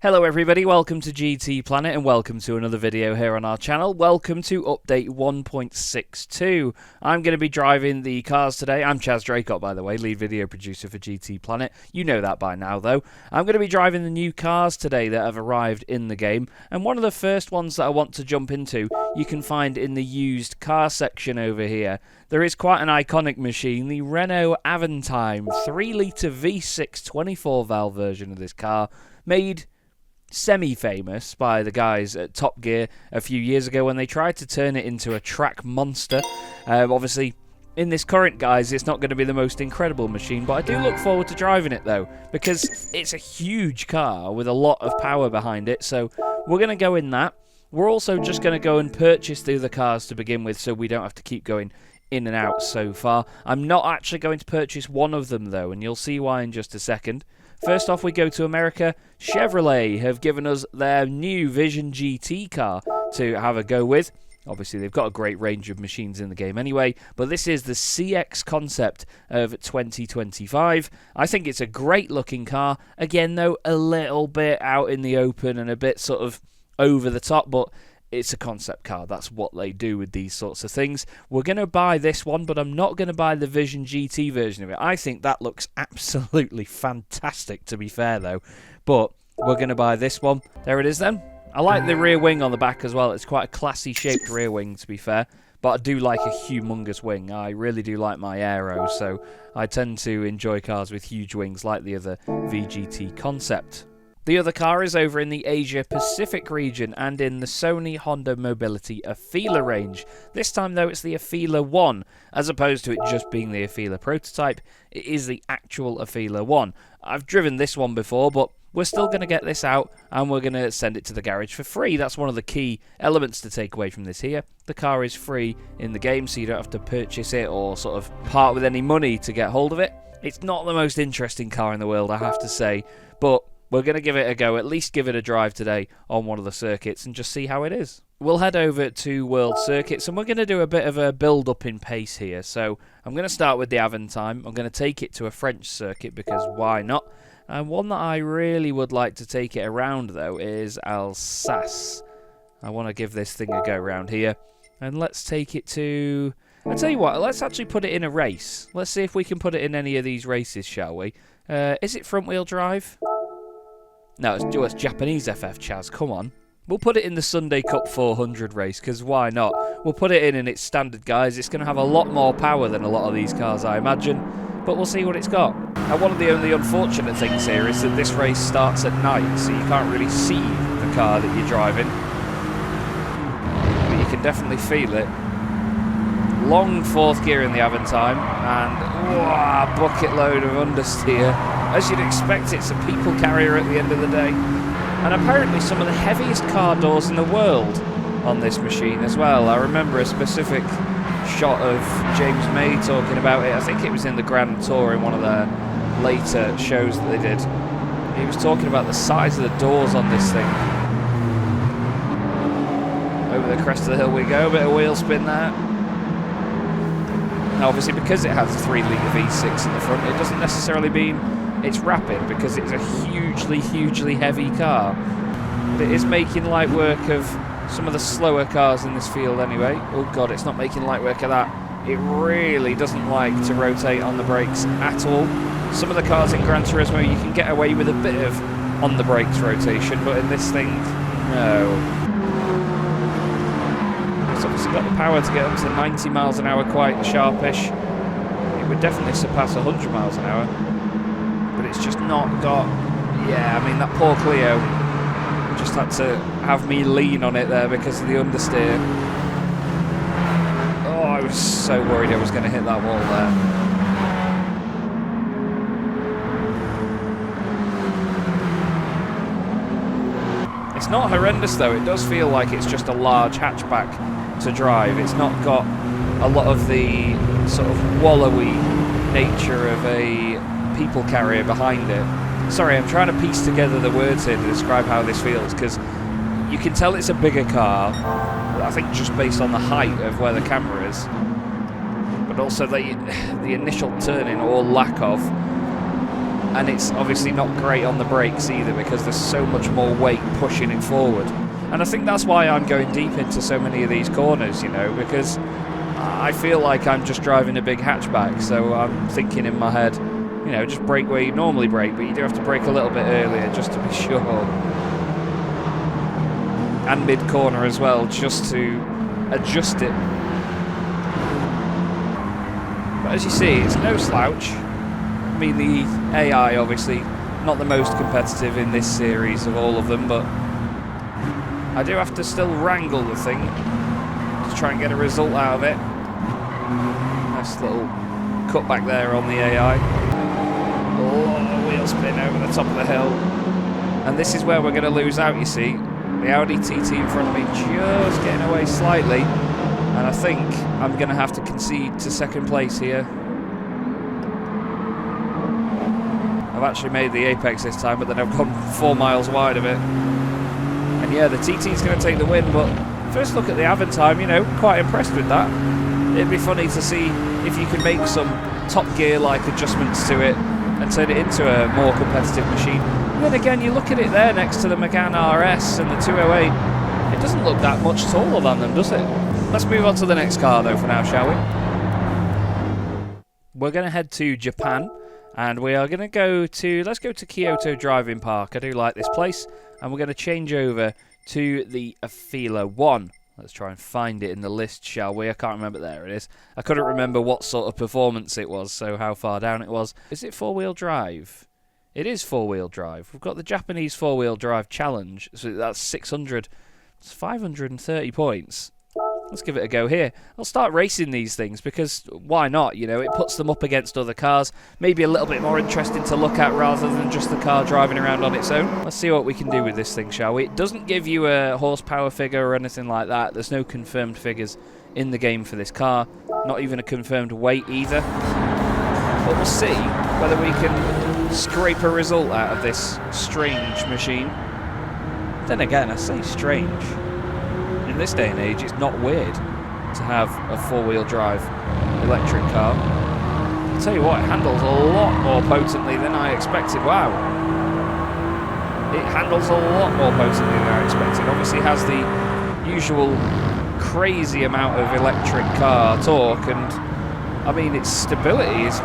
Hello everybody, welcome to GT Planet and welcome to another video here on our channel. Welcome to update 1.62. I'm going to be driving the cars today. I'm Chaz Draycott, by the way, lead video producer for GT Planet. You know that by now though. I'm going to be driving the new cars today that have arrived in the game, and one of the first ones that I want to jump into you can find in the used car section over here. There is quite an iconic machine, the Renault Avantime 3-litre V6 24-valve version of this car, made semi-famous by the guys at Top Gear a few years ago when they tried to turn it into a track monster. Obviously, in this current guise, it's not going to be the most incredible machine, but I do look forward to driving it though, because it's a huge car with a lot of power behind it, so we're going to go in that. We're also just going to go and purchase the other cars to begin with, so we don't have to keep going in and out so far. I'm not actually going to purchase one of them though, and you'll see why in just a second. First off, we go to America. Chevrolet have given us their new Vision GT car to have a go with. Obviously, they've got a great range of machines in the game anyway, but this is the CX Concept of 2025. I think it's a great looking car. Again, though, a little bit out in the open and a bit sort of over the top, but it's a concept car. That's what they do with these sorts of things. We're going to buy this one, but I'm not going to buy the Vision GT version of it. I think that looks absolutely fantastic, to be fair, though. But we're going to buy this one. There it is, then. I like the rear wing on the back as well. It's quite a classy shaped rear wing, to be fair. But I do like a humongous wing. I really do like my aero, so I tend to enjoy cars with huge wings like the other VGT Concept. The other car is over in the Asia-Pacific region and in the Sony Honda Mobility Afeela range. This time, though, it's the Afeela 1, as opposed to it just being the Afeela prototype. It is the actual Afeela 1. I've driven this one before, but we're still going to get this out, and we're going to send it to the garage for free. That's one of the key elements to take away from this here. The car is free in the game, so you don't have to purchase it or sort of part with any money to get hold of it. It's not the most interesting car in the world, I have to say, but we're going to give it a go, at least give it a drive today on one of the circuits and just see how it is. We'll head over to World Circuits and we're going to do a bit of a build-up in pace here. So I'm going to start with the Avantime. I'm going to take it to a French circuit because why not? And one that I really would like to take it around though is Alsace. I want to give this thing a go around here. And let's take it to... I'll tell you what, let's actually put it in a race. Let's see if we can put it in any of these races, shall we? Is it front-wheel drive? No, it's Japanese FF, Chaz, come on. We'll put it in the Sunday Cup 400 race, because why not? We'll put it in its standard guise. It's going to have a lot more power than a lot of these cars, I imagine, but we'll see what it's got. Now, one of the only unfortunate things here is that this race starts at night, so you can't really see the car that you're driving. But you can definitely feel it. Long fourth gear in the Avantime, and wow, bucket load of understeer. As you'd expect, it's a people carrier at the end of the day. And apparently some of the heaviest car doors in the world on this machine as well. I remember a specific shot of James May talking about it. I think it was in the Grand Tour in one of their later shows that they did. He was talking about the size of the doors on this thing. Over the crest of the hill we go, a bit of wheel spin there. Now obviously because it has a 3-litre V6 in the front, it doesn't necessarily mean it's rapid, because it's a hugely heavy car. But it is making light work of some of the slower cars in this field anyway. Oh god, it's not making light work of that. It really doesn't like to rotate on the brakes at all. Some of the cars in Gran Turismo you can get away with a bit of on the brakes rotation, but in this thing, no. It's obviously got the power to get up to 90 miles an hour quite sharpish. It would definitely surpass 100 miles an hour. But it's just not got... Yeah, I mean, that poor Clio just had to have me lean on it there because of the understeer. Oh, I was so worried I was going to hit that wall there. It's not horrendous, though. It does feel like it's just a large hatchback to drive. It's not got a lot of the sort of wallowy nature of a people carrier behind it. Sorry, I'm trying to piece together the words here to describe how this feels, because you can tell it's a bigger car, I think just based on the height of where the camera is, but also the initial turning or lack of and it's obviously not great on the brakes either because there's so much more weight pushing it forward. And I think that's why I'm going deep into so many of these corners, you know, because I feel like I'm just driving a big hatchback, so I'm thinking in my head, you know, just brake where you normally brake, but you do have to brake a little bit earlier just to be sure. And mid-corner as well, just to adjust it. But as you see, it's no slouch. I mean, the AI, obviously, not the most competitive in this series of all of them, but I do have to still wrangle the thing to try and get a result out of it. Nice little cut back there on the AI. Oh, wheel spin over the top of the hill. And this is where we're going to lose out, you see. The Audi TT in front of me just getting away slightly. And I think I'm going to have to concede to second place here. I've actually made the apex this time, but then I've gone 4 miles wide of it. And yeah, the TT's going to take the win, but first look at the Avantime, you know, quite impressed with that. It'd be funny to see if you can make some Top Gear-like adjustments to it and turn it into a more competitive machine. And then again, you look at it there next to the Megane RS and the 208, it doesn't look that much taller than them, does it? Let's move on to the next car though for now, shall we? We're going to head to Japan, and we are going to go to, let's go to Kyoto Driving Park. I do like this place, and we're going to change over to the Afeela 1. Let's try and find it in the list, shall we? I can't remember. There it is. I couldn't remember what sort of performance it was, so how far down it was. Is it four-wheel drive? It is four-wheel drive. We've got the Japanese four-wheel drive challenge, so that's 600. It's 530 points. Let's give it a go here. I'll start racing these things because why not? You know, it puts them up against other cars. Maybe a little bit more interesting to look at rather than just the car driving around on its own. Let's see what we can do with this thing, shall we? It doesn't give you a horsepower figure or anything like that. There's no confirmed figures in the game for this car. Not even a confirmed weight either. But we'll see whether we can scrape a result out of this strange machine. Then again, I say strange. In this day and age, it's not weird to have a four-wheel drive electric car. I'll tell you what, it handles a lot more potently than I expected. Wow. It handles a lot more potently than I expected. Obviously it has the usual crazy amount of electric car torque, and I mean, its stability is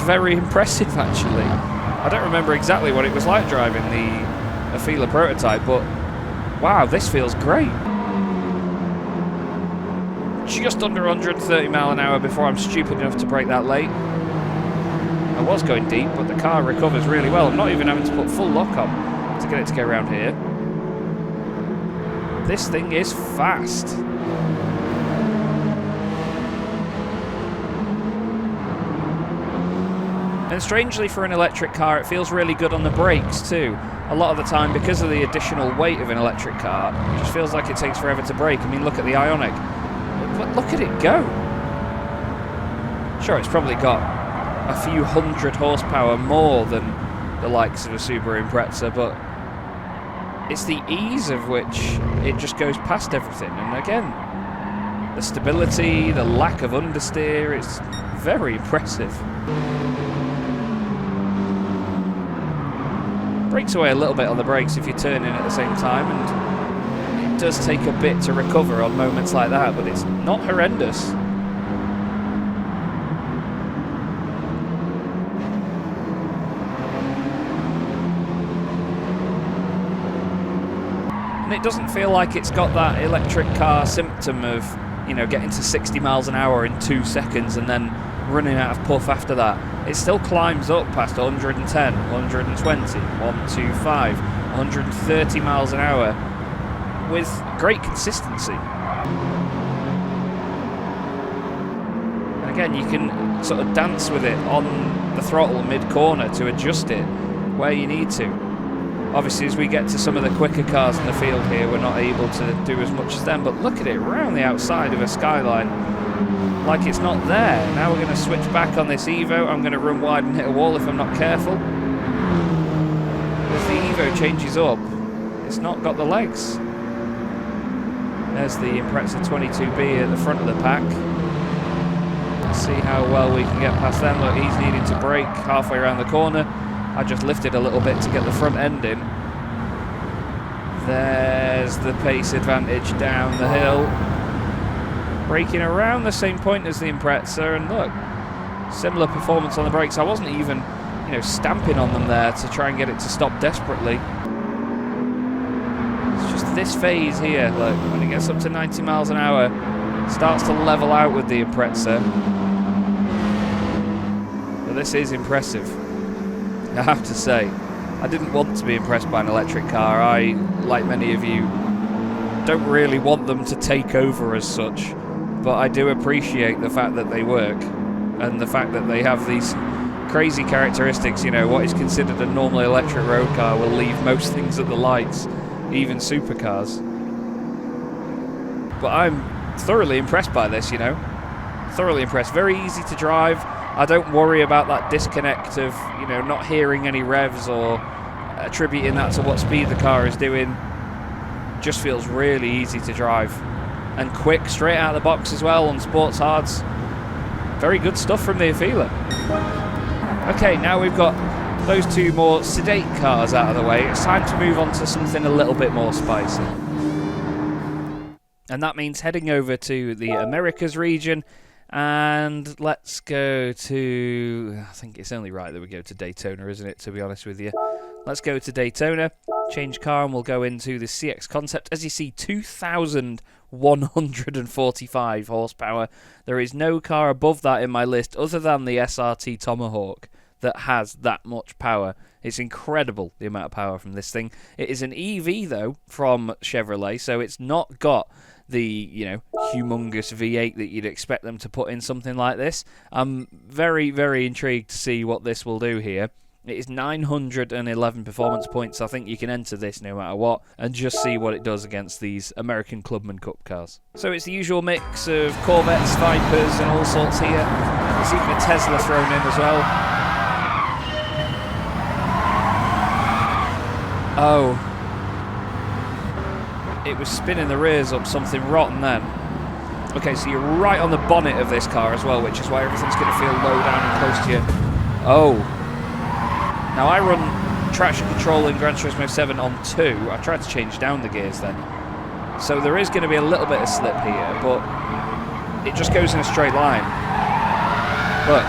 very impressive actually. I don't remember exactly what it was like driving the Afeela prototype, but wow, this feels great. Just under 130 mile an hour before I'm stupid enough to brake that late. I was going deep, but the car recovers really well. I'm not even having to put full lock on to get it to go around here. This thing is fast. And strangely for an electric car, it feels really good on the brakes too. A lot of the time, because of the additional weight of an electric car, it just feels like it takes forever to brake. I mean, look at the Ioniq. But look at it go. Sure, it's probably got a few hundred horsepower more than the likes of a Subaru Impreza, but it's the ease of which it just goes past everything. And again, the stability, the lack of understeer, it's very impressive. Brakes away a little bit on the brakes if you turn in at the same time, and it does take a bit to recover on moments like that, but it's not horrendous. And it doesn't feel like it's got that electric car symptom of, you know, getting to 60 miles an hour in 2 seconds and then running out of puff after that. It still climbs up past 110, 120, 125, 130 miles an hour with great consistency. And again, you can sort of dance with it on the throttle mid-corner to adjust it where you need to. Obviously, as we get to some of the quicker cars in the field here, we're not able to do as much as them, but look at it, round the outside of a Skyline like it's not there. Now we're going to switch back on this Evo. I'm going to run wide and hit a wall if I'm not careful. As the Evo changes up, it's not got the legs. There's the Impreza 22B at the front of the pack. Let's see how well we can get past them. Look, he's needing to brake halfway around the corner. I just lifted a little bit to get the front end in. There's the pace advantage down the hill. Braking around the same point as the Impreza, and look, similar performance on the brakes. I wasn't even, stamping on them there to try and get it to stop desperately. It's just this phase here, look, when it gets up to 90 miles an hour, starts to level out with the Impreza. But this is impressive, I have to say. I didn't want to be impressed by an electric car. I, like many of you, don't really want them to take over as such. But I do appreciate the fact that they work and the fact that they have these crazy characteristics. What is considered a normal electric road car will leave most things at the lights, even supercars. But I'm thoroughly impressed by this, Thoroughly impressed. Very easy to drive. I don't worry about that disconnect of, not hearing any revs or attributing that to what speed the car is doing. Just feels really easy to drive. And quick, straight out of the box as well on sports hards. Very good stuff from the Afeela. Okay, now we've got those two more sedate cars out of the way. It's time to move on to something a little bit more spicy. And that means heading over to the Americas region. And let's go to... I think it's only right that we go to Daytona, isn't it, to be honest with you. Let's go to Daytona, change car, and we'll go into the CX Concept. As you see, 2,145 horsepower. There is no car above that in my list other than the SRT Tomahawk that has that much power. It's incredible, the amount of power from this thing. It is an EV, though, from Chevrolet, so it's not got the, humongous V8 that you'd expect them to put in something like this. I'm very, very intrigued to see what this will do here. It is 911 performance points. I think you can enter this no matter what and just see what it does against these American Clubman Cup cars. So it's the usual mix of Corvettes, Vipers and all sorts here. There's even a Tesla thrown in as well. Oh. It was spinning the rears up something rotten then. Okay, so you're right on the bonnet of this car as well, which is why everything's going to feel low down and close to you. Oh. Now I run traction control in Gran Turismo 7 on 2. I tried to change down the gears then. So there is going to be a little bit of slip here, but it just goes in a straight line. Look.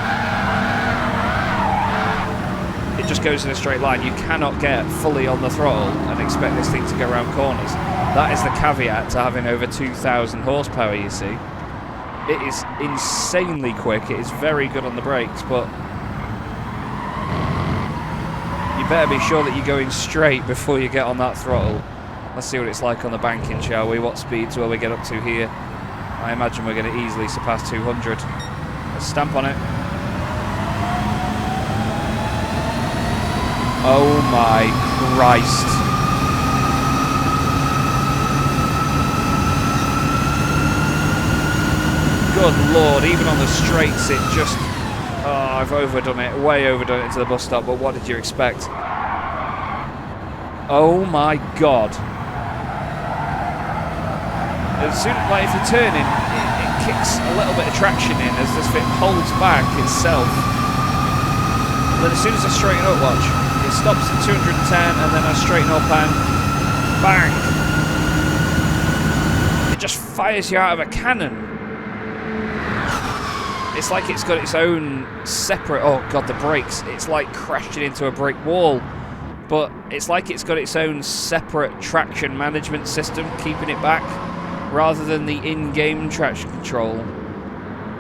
It just goes in a straight line. You cannot get fully on the throttle and expect this thing to go around corners. That is the caveat to having over 2,000 horsepower, you see. It is insanely quick. It is very good on the brakes, but you better be sure that you're going straight before you get on that throttle. Let's see what it's like on the banking, shall we? What speeds will we get up to here? I imagine we're going to easily surpass 200. Let's stamp on it. Oh my Christ. Good Lord, even on the straights it just... Oh, I've overdone it, way overdone it to the bus stop, but what did you expect? Oh my God. As soon as, if you're turning, it kicks a little bit of traction in as this thing holds back itself. Then as soon as I straighten up, watch, it stops at 210 and then I straighten up and bang! It just fires you out of a cannon. It's like it's got its own separate... Oh God, the brakes. It's like crashing into a brick wall. But it's like it's got its own separate traction management system keeping it back, rather than the in-game traction control.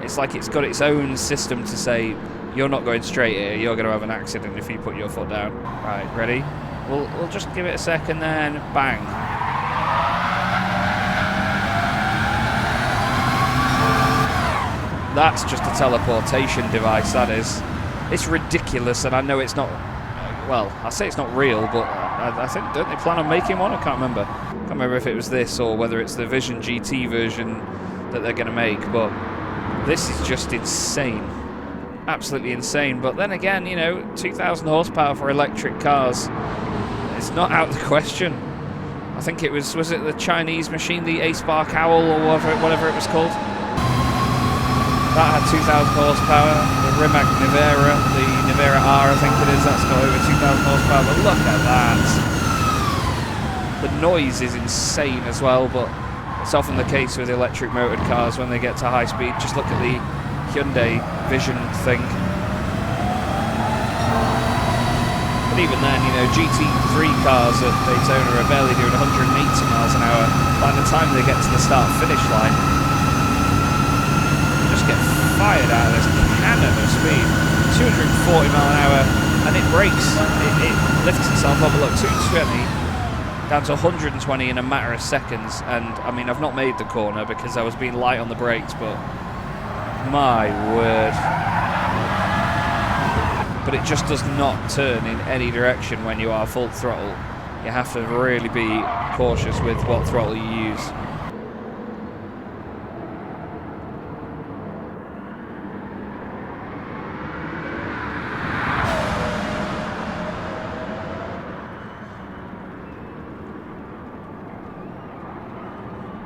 It's like it's got its own system to say, you're not going straight here, you're going to have an accident if you put your foot down. Right, ready? We'll just give it a second then, bang. That's just a teleportation device, that is. It's ridiculous, and I know it's not... Well, I say it's not real, but I think... Don't they plan on making one? I can't remember. I can't remember if it was this or whether it's the Vision GT version that they're going to make, but this is just insane. Absolutely insane. But then again, 2,000 horsepower for electric cars, it's not out of the question. I think it was it the Chinese machine, the A-Spark Owl, or whatever it was called? That had 2,000 horsepower. The Rimac Nivera, the Nivera R I think it is, that's got over 2,000 horsepower, but look at that. The noise is insane as well, but it's often the case with electric motored cars when they get to high speed. Just look at the Hyundai Vision thing. But even then, you know, GT3 cars at Daytona are barely doing 180 miles an hour. By the time they get to the start-finish line, they just get fired out of this cannon of speed. 240 mile an hour, and it brakes. It lifts itself up. Look, 220 down to 120 in a matter of seconds. And I mean, I've not made the corner because I was being light on the brakes, but my word. But it just does not turn in any direction when you are full throttle. You have to really be cautious with what throttle you use.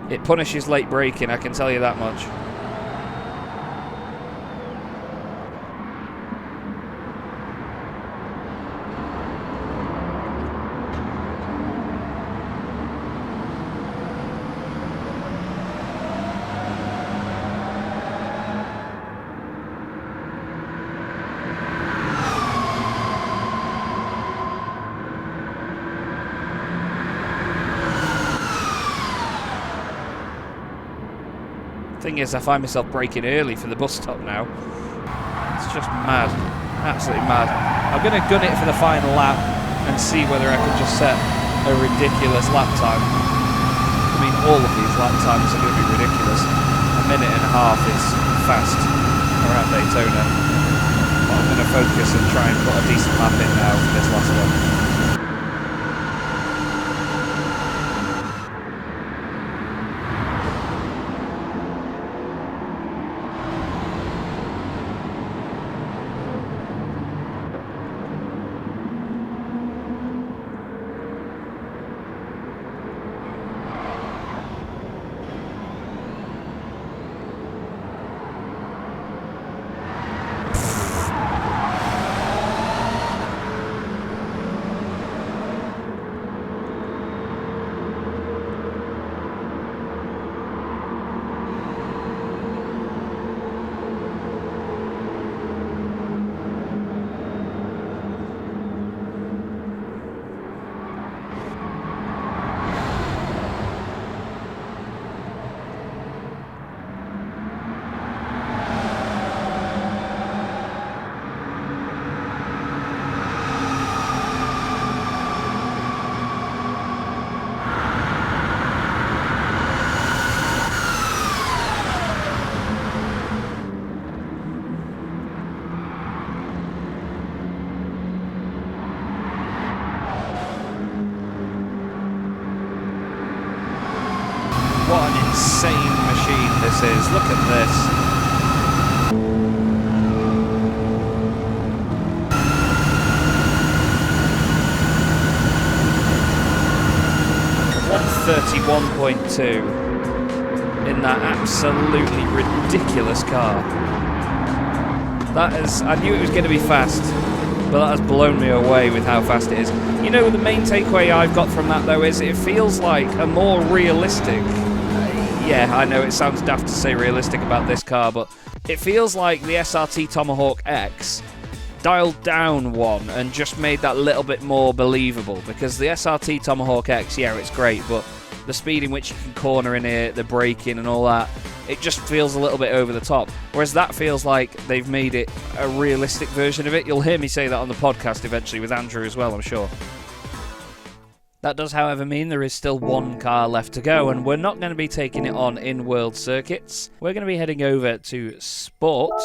It punishes late braking, I can tell you that much. Thing is, I find myself braking early for the bus stop now. It's just mad, absolutely mad. I'm going to gun it for the final lap and see whether I can just set a ridiculous lap time. I mean, all of these lap times are going to be ridiculous. A minute and a half is fast around Daytona. But I'm going to focus and try and put a decent lap in now for this last one. What an insane machine this is. Look at this. .31.2 in that absolutely ridiculous car. That is, I knew it was going to be fast, but that has blown me away with how fast it is. You know, the main takeaway I've got from that though is it feels like a more realistic, yeah, I know it sounds daft to say realistic about this car, but it feels like the SRT Tomahawk X dialed down one and just made that little bit more believable, because the SRT Tomahawk X, yeah, it's great, but the speed in which you can corner in it, the braking and all that, it just feels a little bit over the top. Whereas that feels like they've made it a realistic version of it. You'll hear me say that on the podcast eventually with Andrew as well, I'm sure. That does, however, mean there is still one car left to go, and we're not going to be taking it on in World Circuits. We're going to be heading over to Sport,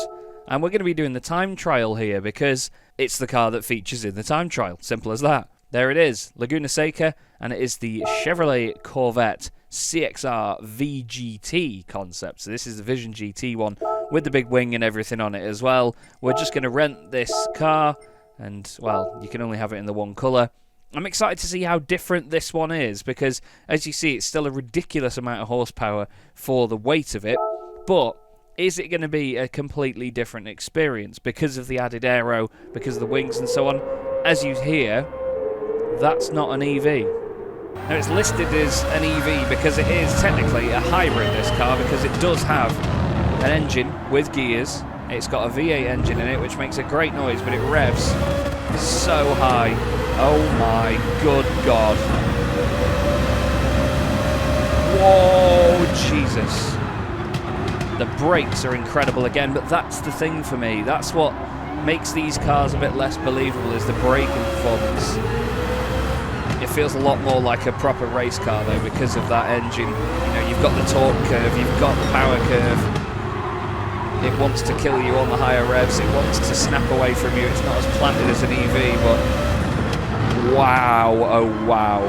and we're going to be doing the time trial here because it's the car that features in the time trial. Simple as that. There it is, Laguna Seca, and it is the Chevrolet Corvette CXR VGT concept. So this is the Vision GT one with the big wing and everything on it as well. We're just going to rent this car, and, well, you can only have it in the one colour. I'm excited to see how different this one is because, as you see, it's still a ridiculous amount of horsepower for the weight of it, but is it going to be a completely different experience because of the added aero, because of the wings and so on? As you hear, that's not an EV. Now it's listed as an EV because it is technically a hybrid, this car, because it does have an engine with gears. It's got a V8 engine in it, which makes a great noise, but it revs so high. Oh my good God. Whoa, Jesus. The brakes are incredible again, but that's the thing for me. That's what makes these cars a bit less believable, is the braking performance. It feels a lot more like a proper race car though, because of that engine. You know, you've got the torque curve, you've got the power curve. It wants to kill you on the higher revs, it wants to snap away from you. It's not as planted as an EV, but wow, oh wow.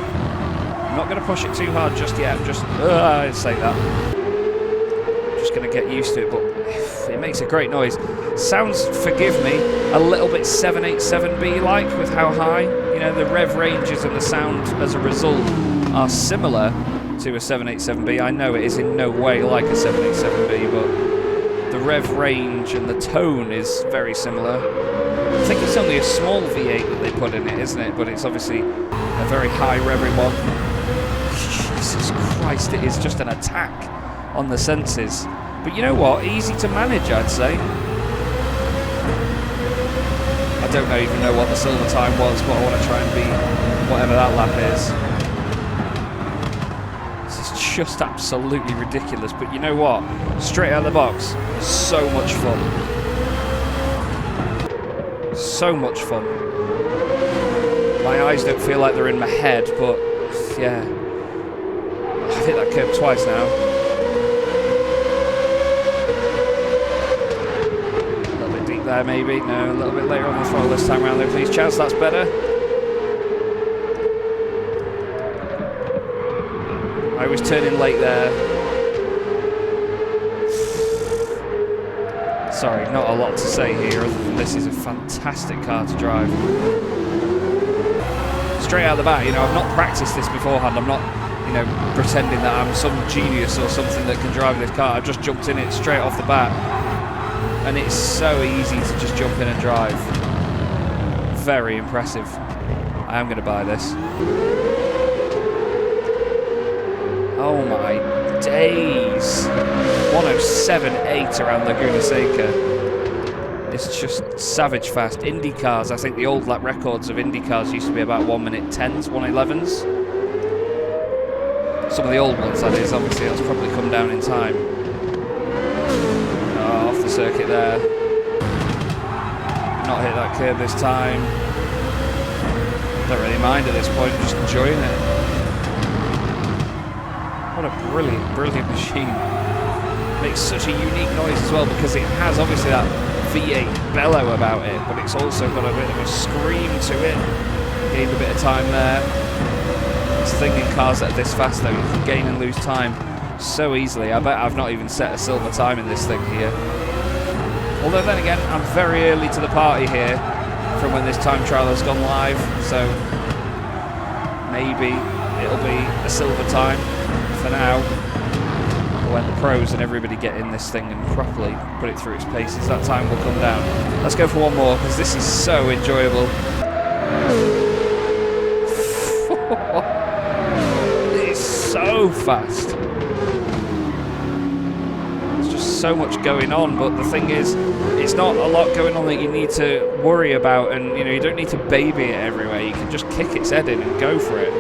I'm not going to push it too hard just yet, I'd say that. Just going to get used to it, but it makes a great noise. Sounds, forgive me, a little bit 787B like with how high. You know, the rev ranges and the sound as a result are similar to a 787B. I know it is in no way like a 787B, but the rev range and the tone is very similar. I think it's only a small V8 that they put in it, isn't it? But it's obviously a very high revving one. Jesus Christ, it is just an attack on the senses. But you know what? Easy to manage, I'd say. I don't even know what the silver time was, but I want to try and beat whatever that lap is. This is just absolutely ridiculous. But you know what? Straight out of the box, so much fun. So much fun. My eyes don't feel like they're in my head, but yeah. I've hit that curb twice now. A little bit deep there, maybe. No, a little bit later on the throttle this time around, though, please. Chaz, that's better. I was turning late there. Sorry, not a lot to say here, other than this is a fantastic car to drive. Straight out the bat, you know, I've not practiced this beforehand. I'm not, you know, pretending that I'm some genius or something that can drive this car. I've just jumped in it straight off the bat. And it's so easy to just jump in and drive. Very impressive. I am going to buy this. Oh my days. 107.8 around Laguna Seca. It's just savage fast. Indy cars, I think the old lap records of Indy cars used to be about 1 minute 10s, 111s. Some of the old ones, that is. Obviously, that's probably come down in time. Oh, off the circuit there. Not hit that curb this time. Don't really mind at this point, just enjoying it. What a brilliant, brilliant machine. Makes such a unique noise as well, because it has obviously that V8 bellow about it, but it's also got a bit of a scream to it. Gained a bit of time there. It's the thing in cars that are this fast though, you can gain and lose time so easily. I bet I've not even set a silver time in this thing here. Although then again, I'm very early to the party here from when this time trial has gone live, so maybe it'll be a silver time for now. When the pros and everybody get in this thing and properly put it through its paces, that time will come down. Let's go for one more, because this is so enjoyable. It's so fast. There's just so much going on, but the thing is, it's not a lot going on that you need to worry about, and you know, you don't need to baby it everywhere. You can just kick its head in and go for it.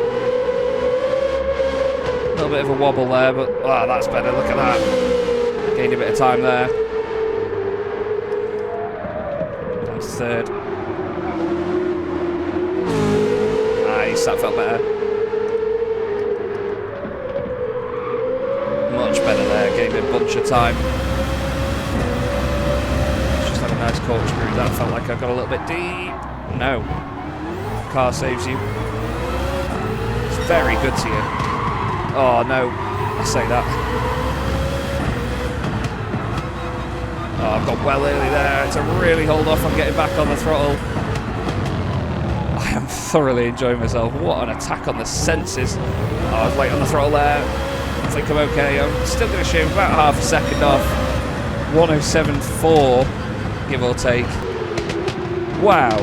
A little bit of a wobble there, but oh, that's better. Look at that. Gained a bit of time there. Down to third. Nice, that felt better. Much better there. Gained a bunch of time. Just had a nice corkscrew. That felt like I got a little bit deep. No. Car saves you. It's very good to you. Oh no, I say that. Oh, I've got well early there to really hold off on getting back on the throttle. I am thoroughly enjoying myself. What an attack on the senses. Oh, I was late on the throttle there. I think I'm okay. I'm still going to shave about half a second off. 107.4, give or take. Wow.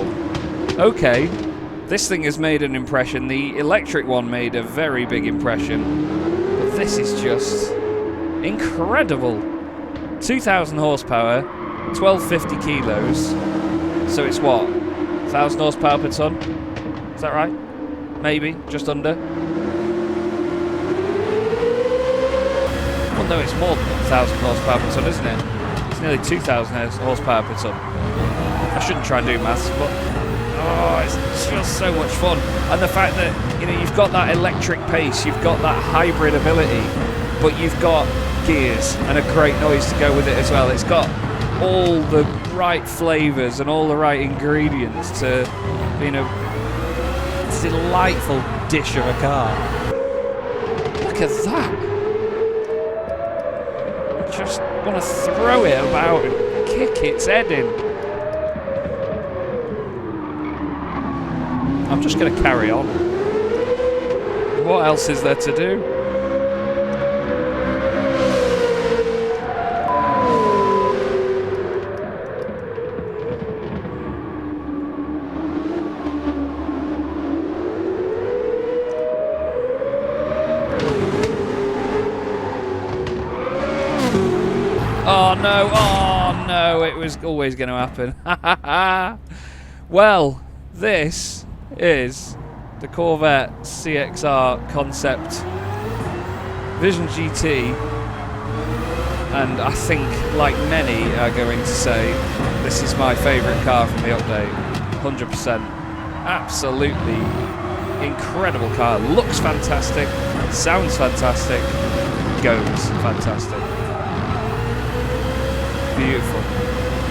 Okay. This thing has made an impression. The electric one made a very big impression. But this is just incredible. 2,000 horsepower, 1,250 kilos. So it's what? 1,000 horsepower per ton? Is that right? Maybe, just under. Well, no, it's more than 1,000 horsepower per ton, isn't it? It's nearly 2,000 horsepower per ton. I shouldn't try and do maths, but oh, it's just so much fun. And the fact that, you know, you've got that electric pace, you've got that hybrid ability, but you've got gears and a great noise to go with it as well. It's got all the right flavours and all the right ingredients to, you know, it's a delightful dish of a car. Look at that. I just want to throw it about and kick its head in. I'm just going to carry on. What else is there to do? Oh no, it was always going to happen. Well, this is the Corvette CXR Concept Vision GT, and I think, like many are going to say, this is my favourite car from the update. 100%. Absolutely incredible car. Looks fantastic, sounds fantastic, goes fantastic. Beautiful.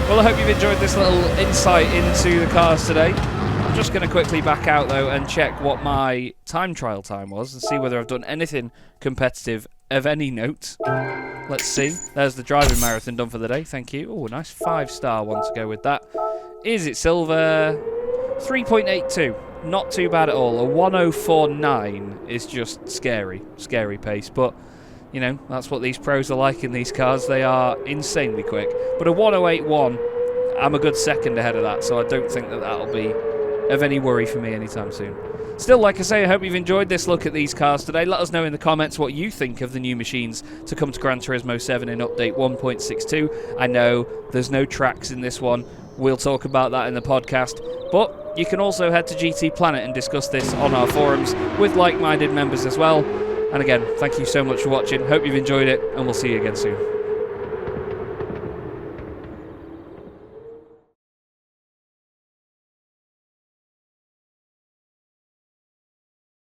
Well, I hope you've enjoyed this little insight into the cars today. I'm just going to quickly back out, though, and check what my time trial time was and see whether I've done anything competitive of any note. Let's see. There's the driving marathon done for the day. Thank you. Oh, a nice 5-star one to go with that. Is it silver? 3.82. Not too bad at all. A 104.9 is just scary. Scary pace, but you know, that's what these pros are like in these cars. They are insanely quick. But a 108.1, I'm a good second ahead of that, so I don't think that that'll be of any worry for me anytime soon. Still, like I say, I hope you've enjoyed this look at these cars today. Let us know in the comments what you think of the new machines to come to Gran Turismo 7 in update 1.62. I know there's no tracks in this one. We'll talk about that in the podcast. But you can also head to GT Planet and discuss this on our forums with like-minded members as well. And again, thank you so much for watching. Hope you've enjoyed it, and we'll see you again soon.